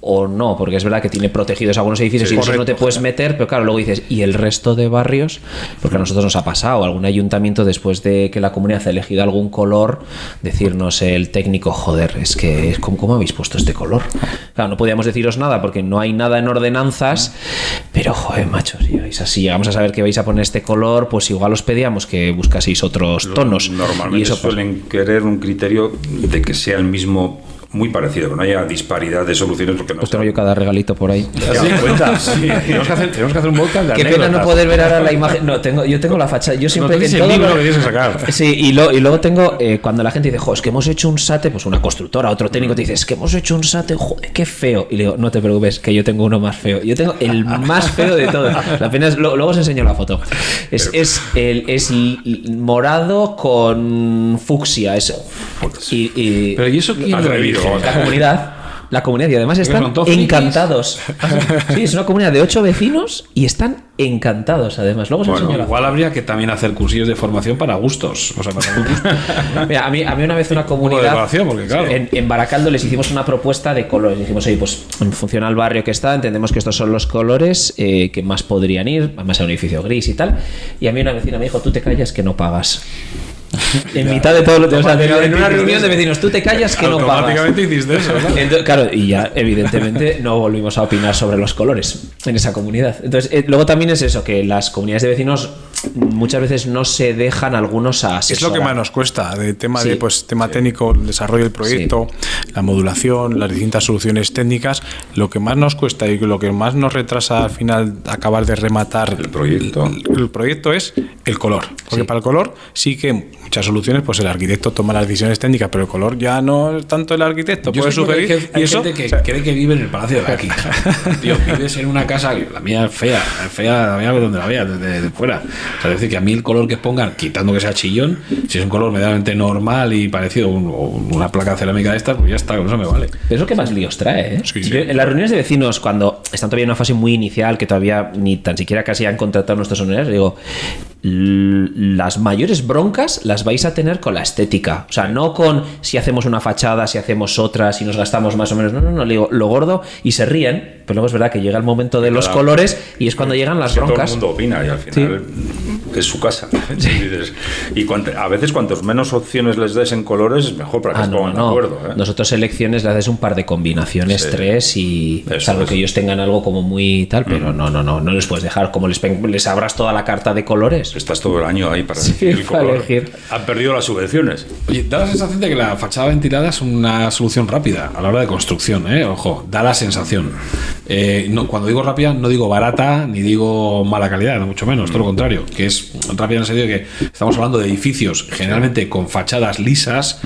o no? Porque es verdad que tiene protegidos algunos edificios y eso no te puedes meter, pero claro, luego dices, ¿y el resto de barrios? Porque a nosotros nos ha pasado, algún ayuntamiento después de que la comunidad ha elegido algún color, decirnos el técnico, joder, es que ¿cómo habéis puesto este color? Claro, no podíamos deciros nada porque no hay nada en ordenanzas, pero joder, macho, si vais así, llegamos a saber que vais a poner este color, pues igual os pedíamos que buscaseis otros tonos. Normalmente y eso suelen querer un criterio de que sea el mismo, muy parecido, que no haya disparidad de soluciones, porque no pues tengo yo cada regalito por ahí. ¿Te das cuenta? Sí, tenemos que hacer un podcast de Qué pena no poder ver ahora la imagen. No, yo tengo la fachada. Yo siempre no, el libro que tienes que sacar. Sí, y luego tengo cuando la gente dice, es que hemos hecho un SATE, pues una constructora, otro técnico te dice, es que hemos hecho un SATE, joder, qué feo. Y le digo, no te preocupes, que yo tengo uno más feo. Yo tengo el más feo de todos. La pena es, luego os enseño la foto. Es morado con fucsia. Pero ¿y eso quién lo elige? La comunidad, y además están encantados. Sí, es una comunidad de 8 vecinos y están encantados, además. Luego os enseño igual habría que también hacer cursillos de formación para gustos. O sea, para gustos. Mira, a mí una vez una comunidad porque, claro, en Baracaldo les hicimos una propuesta de colores. Dijimos, oye, pues en función al barrio que está, entendemos que estos son los colores que más podrían ir, además a un edificio gris y tal. Y a mí una vecina me dijo, tú te callas que no pagas. En mitad de todo lo que en una reunión de vecinos, tú te callas que no pagas. Automáticamente hiciste eso, ¿no? Entonces, claro, y ya evidentemente no volvimos a opinar sobre los colores en esa comunidad. Entonces, luego también es eso, que las comunidades de vecinos muchas veces no se dejan algunos a asesorar. Es lo que más nos cuesta, de tema de tema técnico, el desarrollo del proyecto, la modulación, las distintas soluciones técnicas. Lo que más nos cuesta y lo que más nos retrasa al final acabar de rematar el proyecto es el color. Porque para el color sí que muchas soluciones, pues el arquitecto toma las decisiones técnicas, pero el color ya no es tanto el arquitecto. Puede sugerir. Hay gente que cree que vive en el Palacio de Buckingham. Tío, vives en una casa, la mía es fea, la mía donde la veas, desde fuera. O sea, es decir, que a mí el color que pongan, quitando que sea chillón, si es un color medianamente normal y parecido a una placa cerámica de estas, pues ya está, con eso me vale. Pero es lo que más líos trae, ¿eh? Sí. En las reuniones de vecinos, cuando están todavía en una fase muy inicial, que todavía ni tan siquiera casi han contratado a nuestros honorarios, digo, las mayores broncas las vais a tener con la estética, o sea, no con si hacemos una fachada, si hacemos otra, si nos gastamos más o menos, no, le digo lo gordo y se ríen, pero luego es verdad que llega el momento de los colores y es cuando llegan las broncas. Todo el mundo opina y al final es su casa. Y a veces cuantos menos opciones les des en colores es mejor para que se pongan de acuerdo. Nosotros selecciones le haces un par de combinaciones, 3 y salvo que ellos tengan algo como muy tal, pero no les puedes dejar como les abras toda la carta de colores. Estás todo el año ahí para elegir el color. Han perdido las subvenciones. Oye, da la sensación de que la fachada ventilada es una solución rápida a la hora de construcción, ojo, da la sensación. Cuando digo rápida no digo barata ni digo mala calidad, no mucho menos, todo lo contrario, que es rápida en el sentido de que estamos hablando de edificios generalmente con fachadas lisas,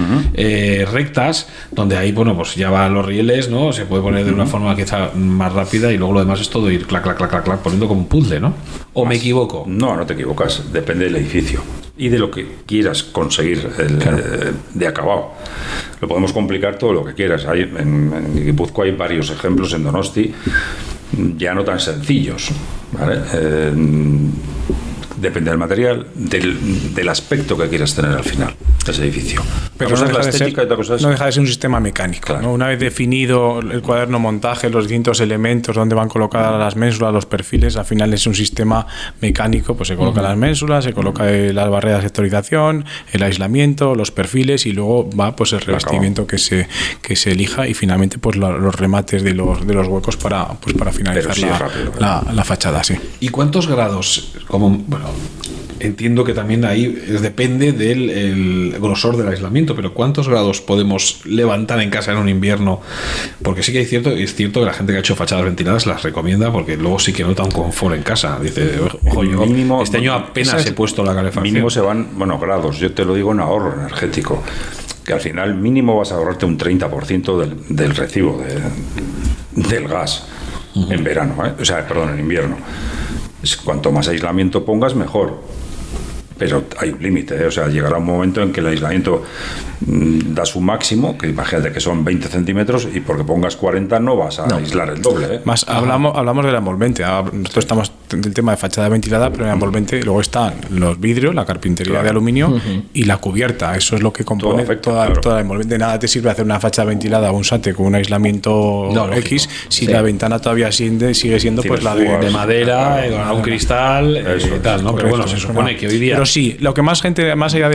rectas, donde ahí, bueno, pues ya van los rieles, ¿no? Se puede poner de una forma quizá más rápida y luego lo demás es todo ir clac, clac, clac, clac, clac, poniendo como un puzzle, ¿no? ¿O me equivoco? No te equivocas. Depende del edificio y de lo que quieras conseguir de acabado. Lo podemos complicar todo lo que quieras. En Guipúzcoa hay varios ejemplos, en Donosti, ya no tan sencillos, ¿vale? Depende del material, del aspecto que quieras tener al final de ese edificio. Pero no deja de ser un sistema mecánico, claro. ¿No? Una vez definido el cuaderno montaje, los distintos elementos donde van colocadas las ménsulas, los perfiles, al final es un sistema mecánico, pues se colocan las ménsulas, se coloca las barreras de sectorización, el aislamiento, los perfiles y luego va pues el revestimiento que se elija y finalmente pues los remates de los huecos para finalizar la fachada, sí. ¿Y cuántos grados? Entiendo que también ahí depende del grosor del aislamiento, pero ¿cuántos grados podemos levantar en casa en un invierno? Porque sí que es cierto que la gente que ha hecho fachadas ventiladas las recomienda porque luego sí que nota un confort en casa. Dice, ojo, yo mínimo, este año apenas he puesto la calefacción. Mínimo se van, grados, yo te lo digo en ahorro energético, que al final mínimo vas a ahorrarte un 30% del recibo del gas en verano, o sea, perdón, en invierno. Cuanto más aislamiento pongas, mejor. Pero hay un límite, o sea, llegará un momento en que el aislamiento da su máximo, que imagínate que son 20 centímetros, y porque pongas 40 no vas a aislar el doble. Más hablamos de la envolvente. Nosotros estamos del tema de fachada ventilada, pero en la envolvente luego están los vidrios, la carpintería de aluminio y la cubierta. Eso es lo que compone toda la envolvente. Nada te sirve hacer una fachada ventilada o un SATE con un aislamiento X si la ventana todavía sigue siendo pues la de madera, con un cristal y tal, ¿no? Correcto, pero bueno, se supone que hoy día... Pero sí, lo que más gente, más allá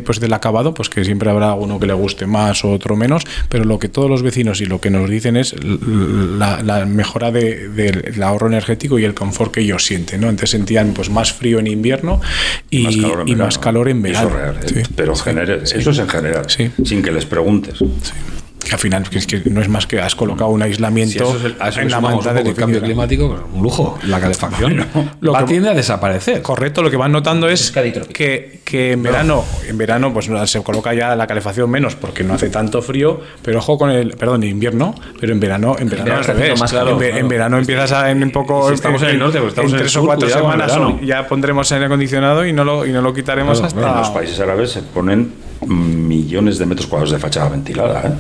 pues del acabado, pues que siempre habrá uno que le guste más o otro menos, pero lo que todos los vecinos y lo que nos dicen es la mejora del ahorro energético y el confort que ellos sienten, ¿no? Antes sentían pues más frío en invierno y más calor en verano. Eso es real, pero eso es en general, sin que les preguntes. Sí. Que al final es que no es más que has colocado un aislamiento en la manta del cambio climático, un lujo, la calefacción lo que tiende a desaparecer. Correcto, lo que van notando es que en verano pues se coloca ya la calefacción menos porque no hace tanto frío, pero ojo con en invierno, pero en verano al revés. En verano empiezas en poco, si estamos en el norte, pues estamos en 3 o 4 semanas ya pondremos aire acondicionado y no lo quitaremos hasta. En los países árabes se ponen millones de metros cuadrados de fachada ventilada,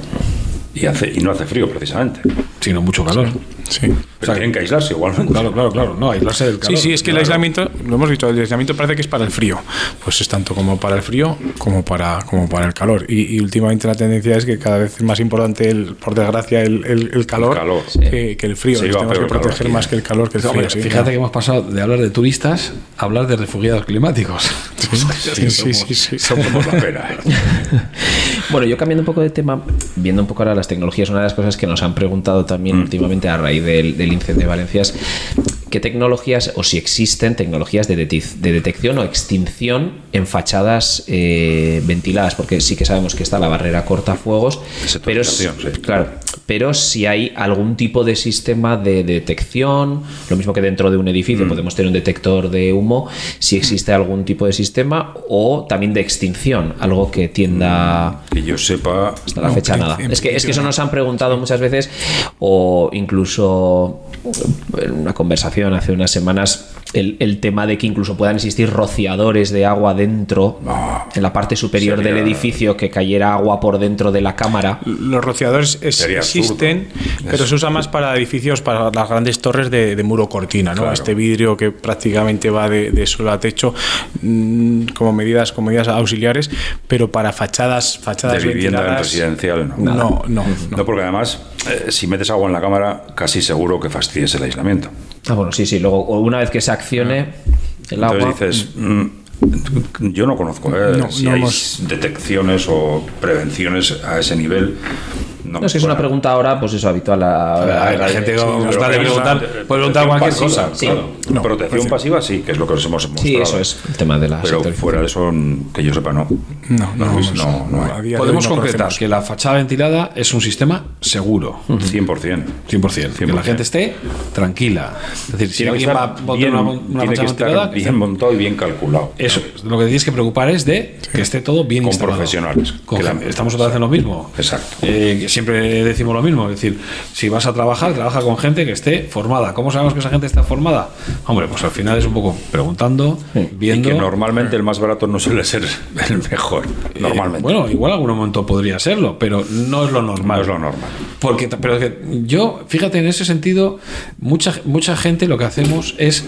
y no hace frío precisamente, sino mucho calor. Sí. Pero tienen que aislarse igualmente. Claro, no, aislarse del calor. Sí, es que el aislamiento, lo hemos dicho, el aislamiento parece que es para el frío. Pues es tanto como para el frío como para el calor. Y últimamente la tendencia es que cada vez es más importante, por desgracia, el calor que el frío. Tenemos que proteger más que el calor que el frío. Fíjate que hemos pasado de hablar de turistas a hablar de refugiados climáticos. Sí. Somos la pena. Bueno, yo cambiando un poco de tema, viendo un poco ahora las tecnologías, una de las cosas que nos han preguntado también últimamente a raíz del incendio de Valencia es qué tecnologías, o si existen tecnologías de detección o extinción en fachadas ventiladas, porque sí que sabemos que está la barrera cortafuegos, pero si hay algún tipo de sistema de detección, lo mismo que dentro de un edificio podemos tener un detector de humo, si existe algún tipo de sistema, o también de extinción, algo que tienda... Que yo sepa... Hasta la fecha nada. Es que eso nos han preguntado muchas veces, o incluso en una conversación hace unas semanas, el tema de que incluso puedan existir rociadores de agua dentro, en la parte superior del edificio, que cayera agua por dentro de la cámara. Los rociadores existen, pero se usa más para edificios, para las grandes torres de muro cortina, ¿no? Este vidrio que prácticamente va de suelo a techo, como medidas auxiliares, pero para fachadas de vivienda residencial no, porque además si metes agua en la cámara casi seguro que fastidies el aislamiento. Bueno, sí, luego una vez que se accione el agua. Entonces dices, yo no conozco si hay detecciones o prevenciones a ese nivel. No, es que es una pregunta ahora, pues eso, habitual. La gente gusta de puede preguntar cualquier cosa. Sí. Claro. Protección pasiva sí, que es lo que os hemos mostrado. Sí, eso es el tema de la pero fuera de eso, que yo sepa, no. No hay. Podemos concretar que la fachada ventilada es un sistema seguro. 100%. Que la gente esté tranquila. Es decir, si alguien va a montar una fachada ventilada, bien montado y bien calculado. Eso, lo que tienes que preocupar es de que esté todo bien instalado. Con profesionales. Estamos otra vez en lo mismo. Exacto. Siempre decimos lo mismo, es decir, si vas a trabajar, trabaja con gente que esté formada. ¿Cómo sabemos que esa gente está formada? Hombre, pues al final es un poco preguntando, viendo. Y que normalmente el más barato no suele ser el mejor. Normalmente. Bueno, igual en algún momento podría serlo, pero no es lo normal. No es lo normal. Pero yo, fíjate, en ese sentido, mucha gente lo que hacemos es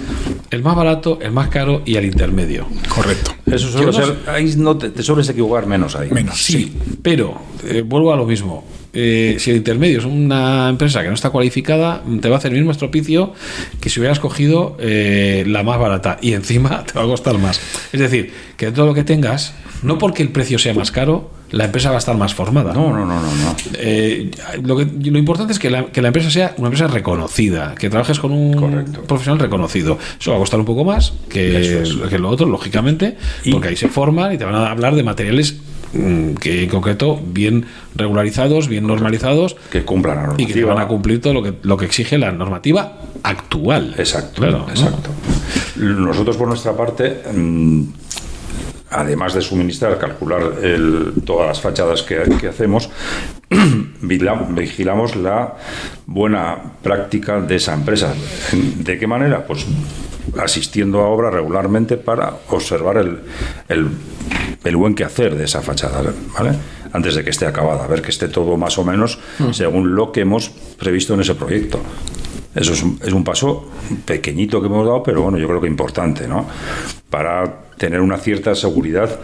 el más barato, el más caro y el intermedio. Correcto. Eso suele ser. Ahí no te sueles equivocar menos ahí. Sí. Pero vuelvo a lo mismo. Si el intermedio es una empresa que no está cualificada, te va a hacer el mismo estropicio que si hubieras cogido la más barata, y encima te va a costar más. Es decir, que todo lo que tengas, no porque el precio sea más caro, la empresa va a estar más formada. No. Lo importante es que la empresa sea una empresa reconocida, que trabajes con un profesional reconocido. Eso va a costar un poco más que lo otro, lógicamente, porque ahí se forman y te van a hablar de materiales que en concreto bien regularizados, bien normalizados, que cumplan la normativa y que van a cumplir todo lo que exige la normativa actual. Exacto. Claro, exacto. ¿No? Nosotros por nuestra parte, además de suministrar, calcular todas las fachadas que hacemos, vigilamos la buena práctica de esa empresa. ¿De qué manera? Pues asistiendo a obra regularmente para observar el buen quehacer de esa fachada, ¿vale? Antes de que esté acabada, a ver que esté todo más o menos según lo que hemos previsto en ese proyecto. Eso es un paso pequeñito que hemos dado, pero bueno, yo creo que importante, ¿no? Para tener una cierta seguridad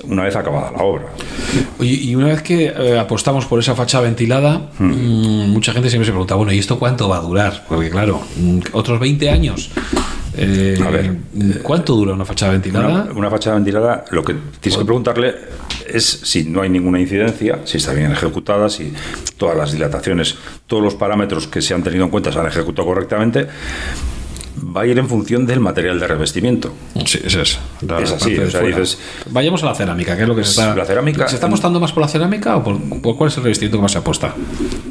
una vez acabada la obra. Oye, y una vez que apostamos por esa fachada ventilada, mucha gente siempre se pregunta, bueno, ¿y esto cuánto va a durar? Porque claro, otros 20 años. A ver, ¿cuánto dura una fachada ventilada? Una fachada ventilada, lo que tienes que preguntarle es si no hay ninguna incidencia, si está bien ejecutada, si todas las dilataciones, todos los parámetros que se han tenido en cuenta se han ejecutado correctamente. Va a ir en función del material de revestimiento. Sí, es eso. Es así, o sea, dices... Vayamos a la cerámica, que es lo que se está... La cerámica... ¿Se está apostando más por la cerámica o por cuál es el revestimiento que más se apuesta?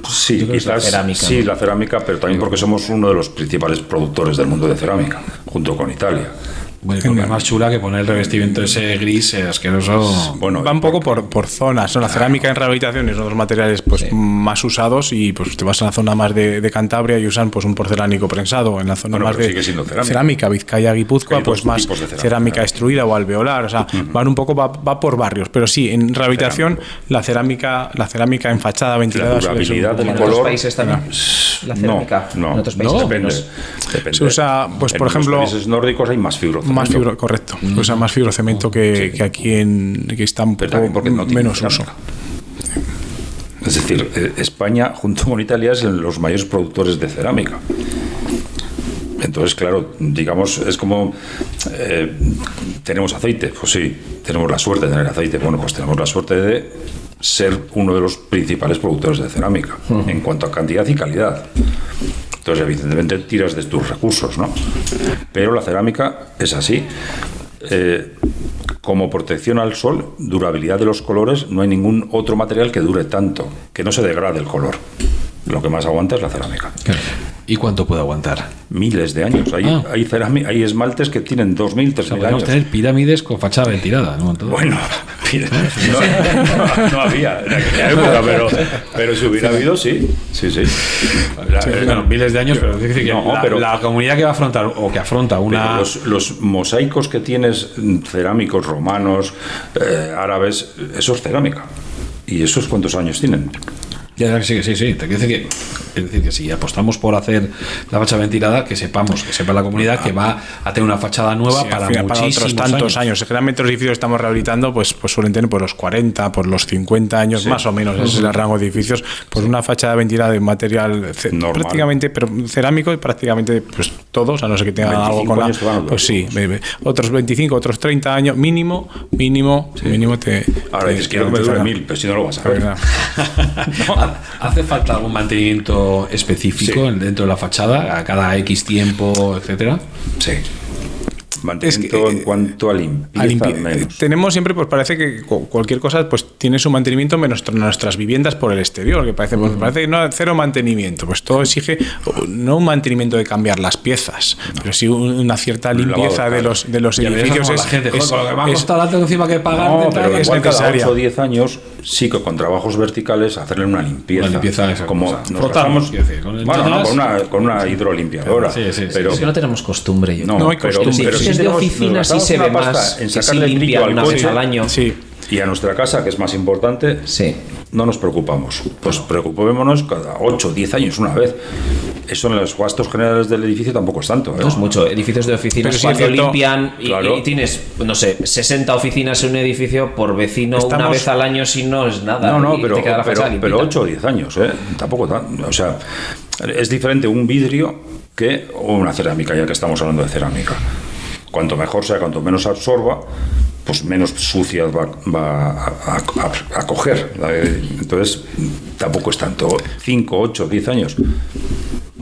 Sí, quizás sí, la cerámica, pero también porque somos uno de los principales productores del mundo de cerámica, junto con Italia. Bueno, porque es más chula que poner el revestimiento ese gris asqueroso. Bueno, va un poco por zonas, ¿no? La cerámica en rehabilitación es uno de los materiales más usados, y pues te vas a la zona más de Cantabria y usan pues un porcelánico prensado. En la zona más de cerámica, Vizcaya, Guipúzcoa, pues más cerámica extruida o alveolar. O sea, van un poco, va por barrios. Pero sí, en rehabilitación la cerámica en fachada ventilada. La durabilidad del color. ¿En otros países también? La cerámica. No. ¿En otros países? Depende. Se usa, pues por ejemplo, en los países nórdicos hay más fibrocemento. Correcto. Se usa más fibrocemento que aquí que está un poco menos uso. Es decir, España, junto con Italia, es los mayores productores de cerámica. Entonces, claro, digamos, es como tenemos aceite, pues sí, tenemos la suerte de tener aceite. Bueno, pues tenemos la suerte de ser uno de los principales productores de cerámica en cuanto a cantidad y calidad. Entonces, evidentemente, tiras de tus recursos, ¿no? Pero la cerámica es así. Como protección al sol, durabilidad de los colores, no hay ningún otro material que dure tanto, que no se degrade el color. Lo que más aguanta es la cerámica. ¿Y cuánto puede aguantar? Miles de años. Hay esmaltes que tienen 2.000, 3.000 años. Podemos tener pirámides con fachada ventilada, ¿no? Entonces... Bueno, no había en aquella época, pero si hubiera habido, sí. Bueno, miles de años, pero es decir que la comunidad que va a afrontar o que afronta una... Los mosaicos que tienes cerámicos, romanos, árabes, eso es cerámica. ¿Y esos cuántos años tienen? Ya, sí. Te quiero decir que si apostamos por hacer la fachada ventilada, que sepa la comunidad que va a tener una fachada nueva para muchísimos otros tantos años. Generalmente los edificios que estamos rehabilitando pues suelen tener por los 40, por los 50 años, más o menos. Ese es el rango de edificios. Pues una fachada ventilada de material prácticamente, pero cerámico, y prácticamente pues todos, a no ser que tenga algo con la... Pues sí, otros 25, otros 30 años, mínimo. Ahora dices, quiero que me dure 1000, pero si no lo vas a ver. ¿Hace falta algún mantenimiento específico dentro de la fachada, a cada X tiempo, etcétera? Sí. Mantenimiento en cuanto a limpieza, menos. Tenemos siempre, pues parece que cualquier cosa pues tiene su mantenimiento, menos nuestras viviendas por el exterior, que parece que no, cero mantenimiento. Pues todo exige no un mantenimiento de cambiar las piezas, pero sí una cierta limpieza de los edificios. La gente, con lo que me ha costado tanto encima que pagar, pero es necesaria. Cada 8 o 10 años, sí que con trabajos verticales hacerle una limpieza. Como frotamos, con una hidrolimpiadora. Pero es que no tenemos costumbre. No hay costumbre. De oficina sí se ve más, en sacarle el brillo al una coche vez al año. Sí. Y a nuestra casa, que es más importante, no nos preocupamos. Pues preocupémonos cada 8 o 10 años una vez. Eso en los gastos generales del edificio tampoco es tanto. No es mucho. Edificios de oficinas cuando limpian y tienes, no sé, 60 oficinas en un edificio por vecino una vez al año, si no es nada. Pero 8 o 10 años, tampoco tanto. O sea, es diferente un vidrio que una cerámica, ya que estamos hablando de cerámica. Cuanto mejor sea, cuanto menos absorba, pues menos suciedad va a coger. Entonces, tampoco es tanto. 5, 8, 10 años.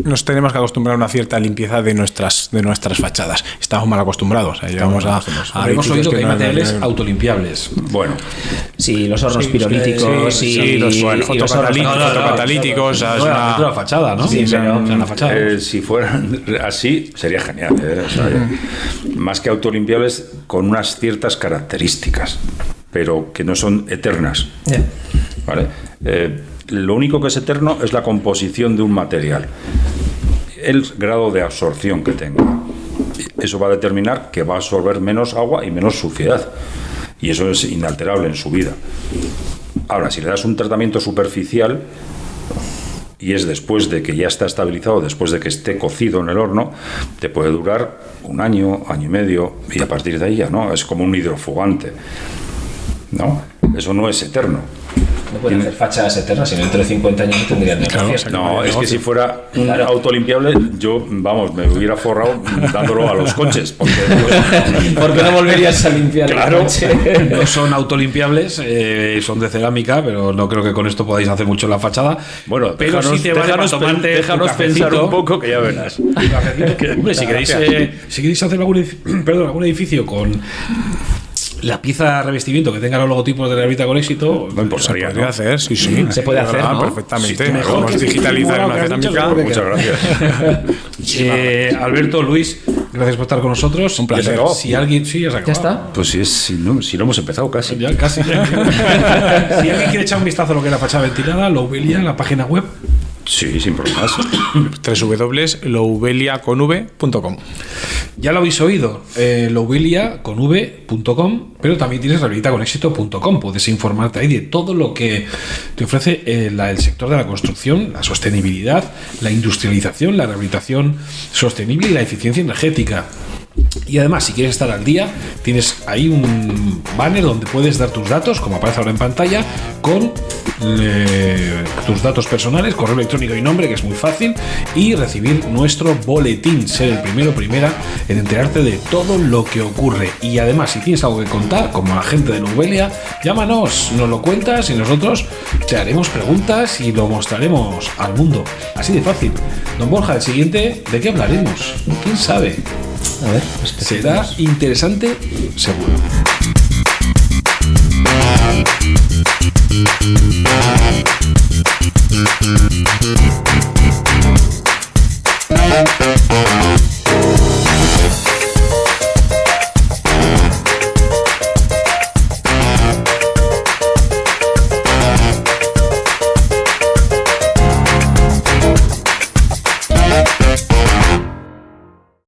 Nos tenemos que acostumbrar a una cierta limpieza de nuestras fachadas. Estamos mal acostumbrados. Hemos oído que hay materiales autolimpiables. Bueno. Sí, los hornos pirolíticos y los fotocatalíticos. La fachada, ¿no? Sí, la fachada. Si fueran así, sería genial. O sea, más que autolimpiables, con unas ciertas características, pero que no son eternas. ¿Vale? Lo único que es eterno es la composición de un material, el grado de absorción que tenga. Eso va a determinar que va a absorber menos agua y menos suciedad. Y eso es inalterable en su vida. Ahora, si le das un tratamiento superficial, y es después de que ya está estabilizado, después de que esté cocido en el horno, te puede durar 1 año, año y medio, y a partir de ahí ya no, es como un hidrofugante, ¿no? Eso no es eterno. No pueden hacer fachadas eternas, sino dentro de 50 años no tendrían negocio. No, es que si fuera un autolimpiable, yo, vamos, me hubiera forrado dándolo a los coches. Porque no volverías a limpiar claro, el coche? No son autolimpiables, son de cerámica, pero no creo que con esto podáis hacer mucho en la fachada. Bueno, pero sí te vale para tomarte déjanos tu pensar cafecito. un poco, que ya verás. Hombre, si queréis hacer algún edificio con la pieza de revestimiento que tenga los logotipos de Rehabilita con Éxito, No importaría, Podría ¿no? hacer, sí. Se puede hacer, ¿no? Perfectamente. Sí, mejor Podemos que digitalizar Filipe una Mora, que has dicho, cerámica. seguro que Muchas gracias. Alberto, Luis, gracias por estar con nosotros. Un placer. Si alguien, sí, ya se ha ¿Ya acabado. está? Pues si lo hemos empezado casi. Ya, casi. Si alguien quiere echar un vistazo a lo que es la fachada ventilada, Louvelia, la página web. Sí, sin problemas. www.loubeliaconv.com. Ya lo habéis oído, louveliaconv.com, pero también tienes rehabilitaconexito.com. Puedes informarte ahí de todo lo que te ofrece el sector de la construcción, la sostenibilidad, la industrialización, la rehabilitación sostenible y la eficiencia energética. Y además, si quieres estar al día, tienes ahí un banner donde puedes dar tus datos, como aparece ahora en pantalla, con tus datos personales, correo electrónico y nombre, que es muy fácil, y recibir nuestro boletín, ser el primera en enterarte de todo lo que ocurre. Y además, si tienes algo que contar, como agente de Louvelia, llámanos, nos lo cuentas y nosotros te haremos preguntas y lo mostraremos al mundo. Así de fácil. Don Borja, el siguiente, ¿de qué hablaremos? ¿Quién sabe? A ver, Será interesante, seguro.